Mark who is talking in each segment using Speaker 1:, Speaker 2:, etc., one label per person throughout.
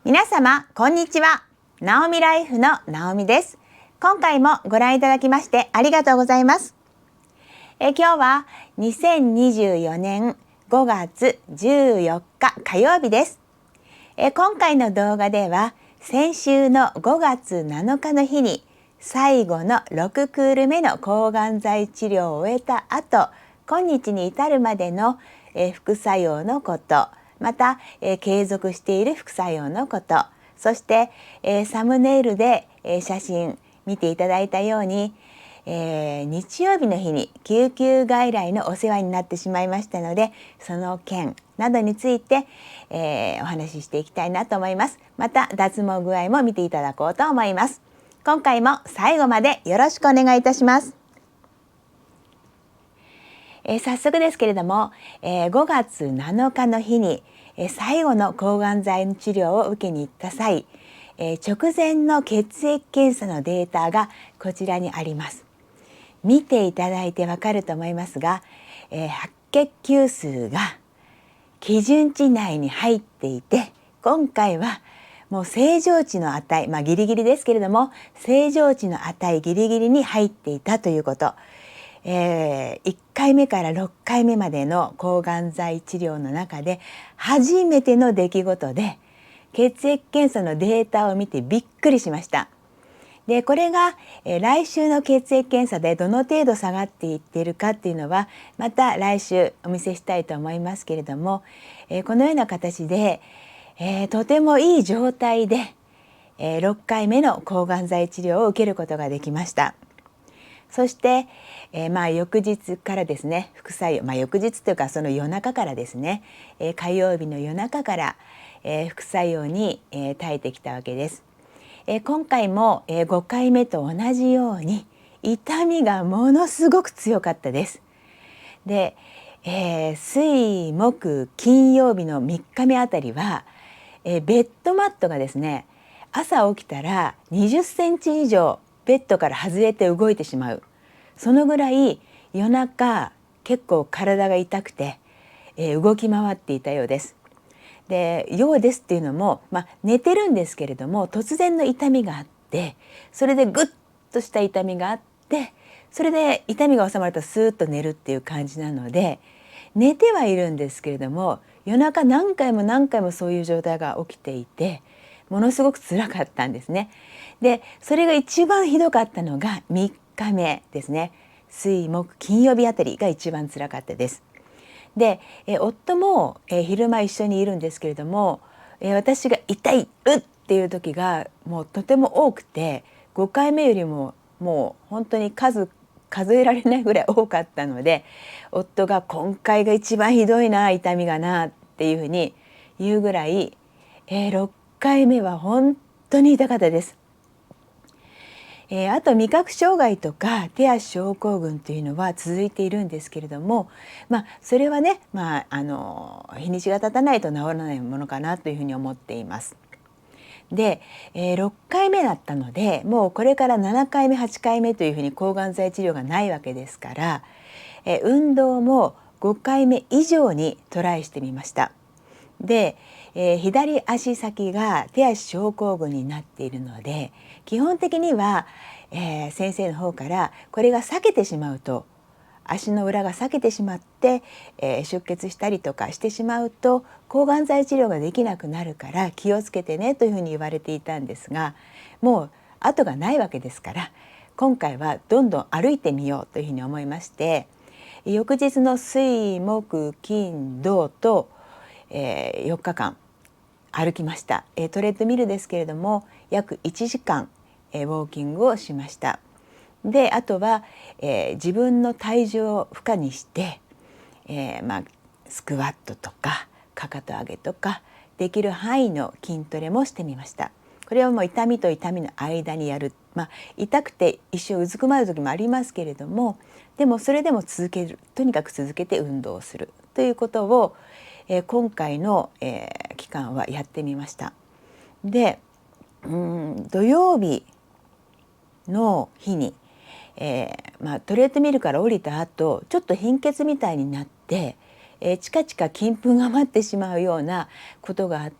Speaker 1: 皆様こんにちは。ナオミライフのナオミです。今回もご覧いただきましてありがとうございます。今日は2024年5月14日火曜日です。今回の動画では先週の5月7日の日に最後の6クール目の抗がん剤治療を終えた後、今日に至るまでの副作用のこと、また継続している副作用のこと、そしてサムネイルで写真見ていただいたように、日曜日の日に救急外来のお世話になってしまいましたので、その件などについて、お話ししていきたいなと思います。また脱毛具合も見ていただこうと思います。今回も最後までよろしくお願いいたします。早速ですけれども、5月7日の日に最後の抗がん剤の治療を受けに行った際、直前の血液検査のデータがこちらにあります。見ていただいてわかると思いますが、白血球数が基準値内に入っていて、今回はもう正常値の値、ギリギリですけれども正常値の値ギリギリに入っていたということ、1回目から6回目までの抗がん剤治療の中で初めての出来事で、血液検査のデータを見てびっくりしました。でこれが、来週の血液検査でどの程度下がっていっているかっていうのはまた来週お見せしたいと思いますけれども、このような形で、とてもいい状態で、6回目の抗がん剤治療を受けることができました。そして、翌日からですね、副作用、翌日というかその夜中からですね、火曜日の夜中から、副作用に、耐えてきたわけです。今回も、5回目と同じように痛みがものすごく強かったです。で、水木金曜日の3日目あたりは、ベッドマットがですね、朝起きたら20センチ以上ベッドから外れて動いてしまう、そのぐらい夜中結構体が痛くて、動き回っていたようです。でようですっていうのも、寝てるんですけれども突然の痛みがあって、それでグッとした痛みがあって、それで痛みが収まるとスーッと寝るっていう感じなので、寝てはいるんですけれども夜中何回も何回もそういう状態が起きていて、ものすごく辛かったんですね。でそれが一番ひどかったのが3日目ですね。水木金曜日あたりが一番辛かったです。夫も、昼間一緒にいるんですけれども、私が痛いうっていう時がもうとても多くて、5回目よりももう本当に数えられないぐらい多かったので、夫が今回が一番ひどいな、痛みがなっていうふうに言うぐらい、6回目は本当に痛かったです。あと味覚障害とか手足症候群というのは続いているんですけれども、それはね、日にちが経たないと治らないものかなというふうに思っています。で、6回目だったので、もうこれから7回目8回目というふうに抗がん剤治療がないわけですから、運動も5回目以上にトライしてみました。で、左足先が手足症候群になっているので、基本的には、先生の方からこれが裂けてしまうと、足の裏が裂けてしまって、出血したりとかしてしまうと抗がん剤治療ができなくなるから気をつけてねというふうに言われていたんですが、もう後がないわけですから、今回はどんどん歩いてみようというふうに思いまして、翌日の水木金土と4日間歩きました。トレッドミルですけれども約1時間ウォーキングをしました。であとは、自分の体重を負荷にして、スクワットとかかかと上げとかできる範囲の筋トレもしてみました。これはもう痛みと痛みの間にやる、痛くて一瞬うずくまる時もありますけれども、でもそれでも続ける、とにかく続けて運動をするということを、今回の、期間はやってみました。で、土曜日の日に、トレッドミルから降りた後ちょっと貧血みたいになって、チカチカ金粉が待ってしまうようなことがあっ、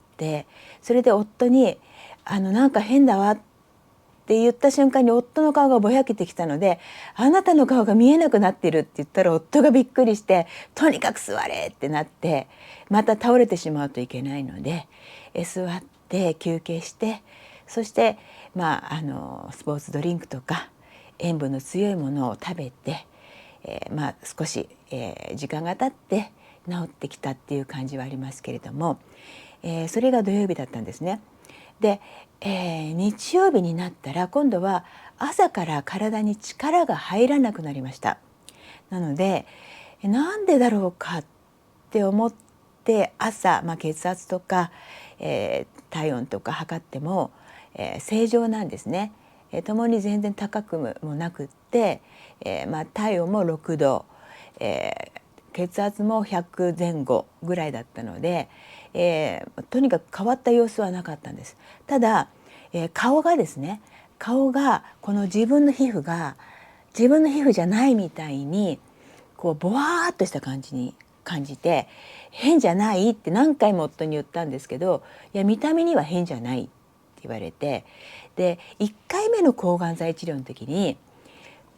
Speaker 1: それで夫になんか変だわって言った瞬間に夫の顔がぼやけてきたので、あなたの顔が見えなくなってるって言ったら、夫がびっくりして、とにかく座れってなって、また倒れてしまうといけないので、座って休憩して、そしてスポーツドリンクとか塩分の強いものを食べて、少し、時間が経って治ってきたっていう感じはありますけれども、それが土曜日だったんですね。で、日曜日になったら今度は朝から体に力が入らなくなりました。なのでなんでだろうかって思って朝、血圧とか、体温とか測っても、正常なんですね。ともに全然高くもなくって、体温も6度、血圧も100前後ぐらいだったので、とにかく変わった様子はなかったんです。ただ、顔がですね、顔がこの自分の皮膚が自分の皮膚じゃないみたいにこうボワーっとした感じに感じて、変じゃないって何回も夫に言ったんですけど、いや見た目には変じゃないって言われて、で1回目の抗がん剤治療の時に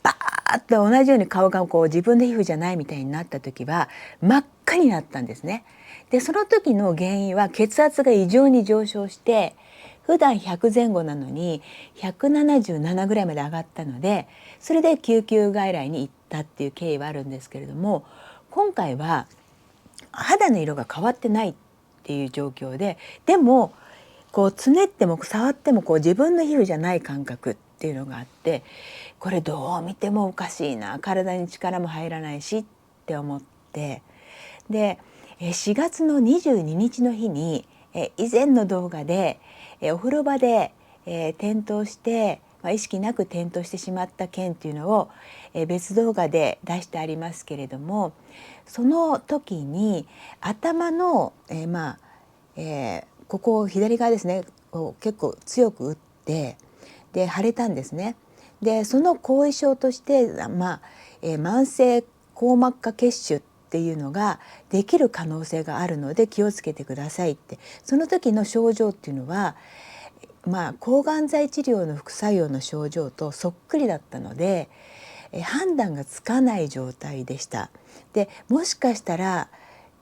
Speaker 1: バーッと同じように顔がこう自分の皮膚じゃないみたいになった時は真っ赤になったんですね。でその時の原因は血圧が異常に上昇して、普段100前後なのに177ぐらいまで上がったので、それで救急外来に行ったっていう経緯はあるんですけれども、今回は肌の色が変わってないっていう状況で、でもこうつねっても触ってもこう自分の皮膚じゃない感覚っていうのがあって、これどう見てもおかしいな、体に力も入らないしって思って、で4月の22日の日に以前の動画でお風呂場で転倒して、意識なく転倒してしまった件っていうのを別動画で出してありますけれども、その時に頭のここ左側ですね、結構強く打って、で腫れたんですね。でその後遺症として、慢性硬膜下血腫っていうのができる可能性があるので気をつけてくださいって。その時の症状っていうのは、抗がん剤治療の副作用の症状とそっくりだったので、判断がつかない状態でした。でもしかしたら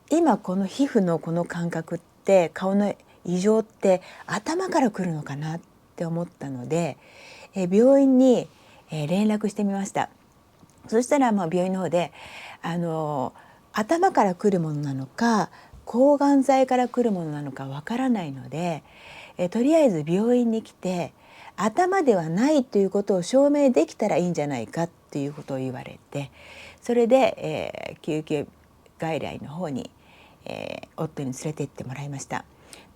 Speaker 1: 今この皮膚のこの感覚って顔の異常って頭から来るのかなって思ったので、病院に連絡してみました。そしたら病院の方で頭から来るものなのか抗がん剤から来るものなのかわからないので、とりあえず病院に来て頭ではないということを証明できたらいいんじゃないかっていうことを言われて、それで、救急外来の方に、夫に連れて行ってもらいました。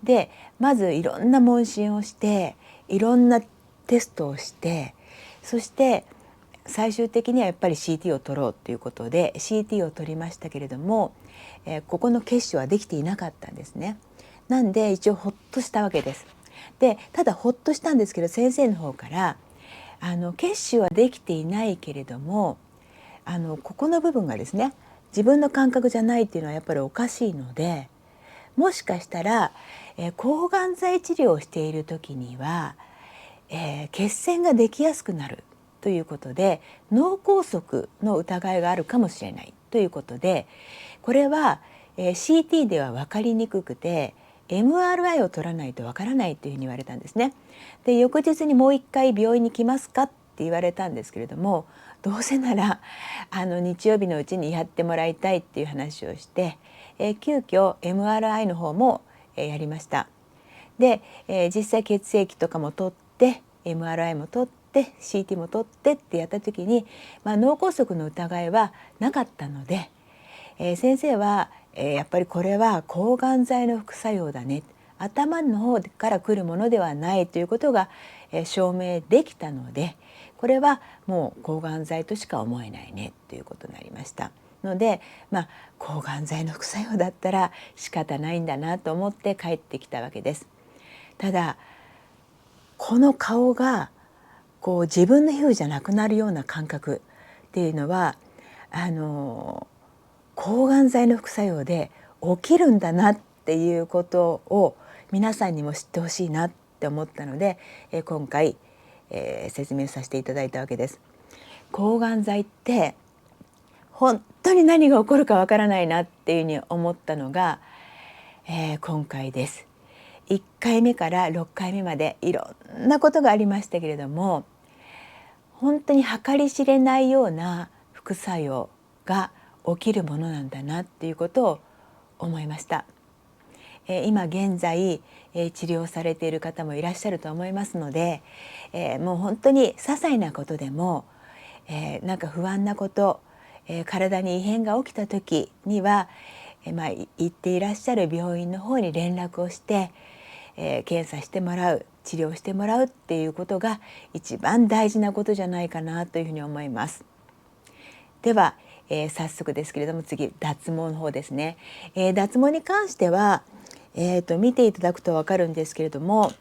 Speaker 1: でまずいろんな問診をしていろんなテストをして、そして最終的にはやっぱり CT を取ろうということで CT を取りましたけれども、ここの血腫はできていなかったんですね。なんで一応ほっとしたわけです。でただほっとしたんですけど、先生の方から血腫はできていないけれどもここの部分がですね自分の感覚じゃないっていうのはやっぱりおかしいので、もしかしたら、抗がん剤治療をしている時には、血栓ができやすくなるということで脳梗塞の疑いがあるかもしれないということで、これは、CT では分かりにくくて MRI を取らないと分からないというふうに言われたんですね。で翌日にもう一回病院に来ますかって言われたんですけれども、どうせなら日曜日のうちにやってもらいたいっていう話をして、急遽 MRI の方も、やりました。で、実際血液とかも取って MRI も取って CT も取ってってやった時に、脳梗塞の疑いはなかったので、先生は、やっぱりこれは抗がん剤の副作用だね、頭の方から来るものではないということが、証明できたので、これはもう抗がん剤としか思えないねということになりましたので、抗がん剤の副作用だったら仕方ないんだなと思って帰ってきたわけです。ただこの顔がこう自分の皮膚じゃなくなるような感覚っていうのは抗がん剤の副作用で起きるんだなっていうことを皆さんにも知ってほしいなって思ったので、今回、説明させていただいたわけです。抗がん剤って本当に何が起こるかわからないなっていうふうに思ったのが、今回です。1回目から6回目までいろんなことがありましたけれども、本当に計り知れないような副作用が起きるものなんだなっていうことを思いました。今現在、治療されている方もいらっしゃると思いますので、もう本当に些細なことでも、なんか不安なこと、体に異変が起きた時には、行っていらっしゃる病院の方に連絡をして、検査してもらう、治療してもらうっていうことが一番大事なことじゃないかなというふうに思います。では、早速ですけれども、次脱毛の方ですね。脱毛に関しては、見ていただくと分かるんですけれども、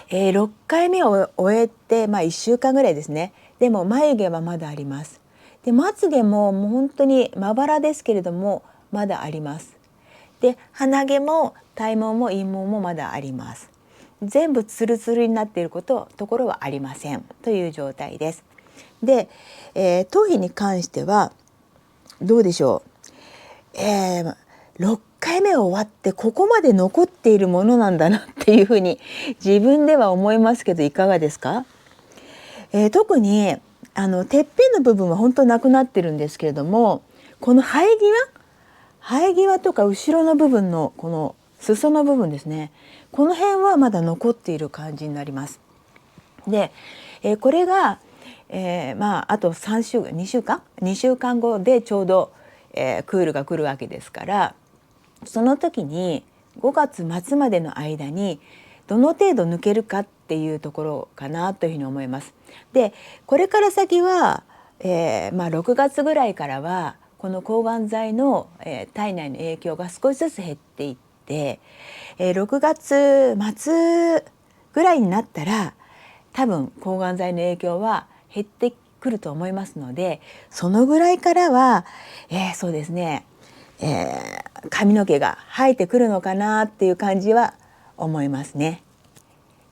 Speaker 1: 6回目を終えて、1週間ぐらいですね。でも眉毛はまだあります。でまつげももう本当にまばらですけれどもまだあります。で鼻毛も体毛も陰毛もまだあります。全部ツルツルになっているところはありませんという状態です。で、頭皮に関してはどうでしょう。6回目終わってここまで残っているものなんだなっていうふうに自分では思いますけど、いかがですか？特にてっぺんの部分は本当なくなってるんですけれども、この生え際とか後ろの部分のこの裾の部分ですね、この辺はまだ残っている感じになります。で、これが、あと2週間後でちょうど、クールが来るわけですから、その時に5月末までの間にどの程度抜けるかっていうところかなというふうに思います。でこれから先は、6月ぐらいからはこの抗がん剤の、体内の影響が少しずつ減っていって、6月末ぐらいになったら多分抗がん剤の影響は減ってくると思いますので、そのぐらいからは、そうですね、髪の毛が生えてくるのかなっていう感じは思いますね。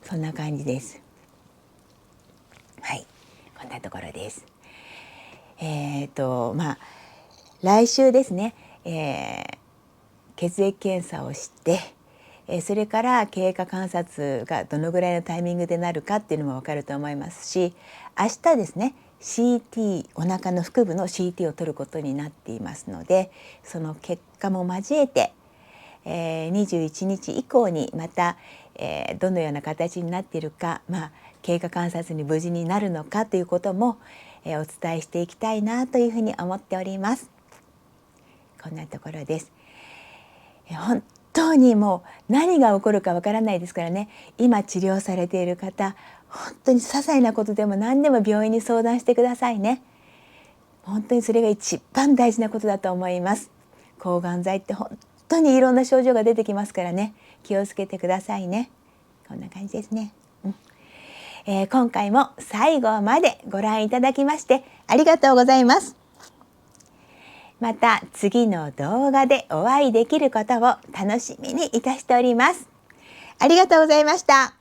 Speaker 1: そんな感じです。はい、こんなところです。来週ですね、血液検査をして、それから経過観察がどのぐらいのタイミングでなるかっていうのも分かると思いますし、明日ですね CT、 お腹の腹部の CT を取ることになっていますので、その結果も交えて、21日以降にまた、どのような形になっているか、経過観察に無事になるのかということも、お伝えしていきたいなというふうに思っております。こんなところです。本当にもう何が起こるかわからないですからね、今治療されている方、本当に些細なことでも何でも病院に相談してくださいね。本当にそれが一番大事なことだと思います。抗がん剤って本当にいろんな症状が出てきますからね、気をつけてくださいね。こんな感じですね。今回も最後までご覧いただきましてありがとうございます。また次の動画でお会いできることを楽しみにいたしております。ありがとうございました。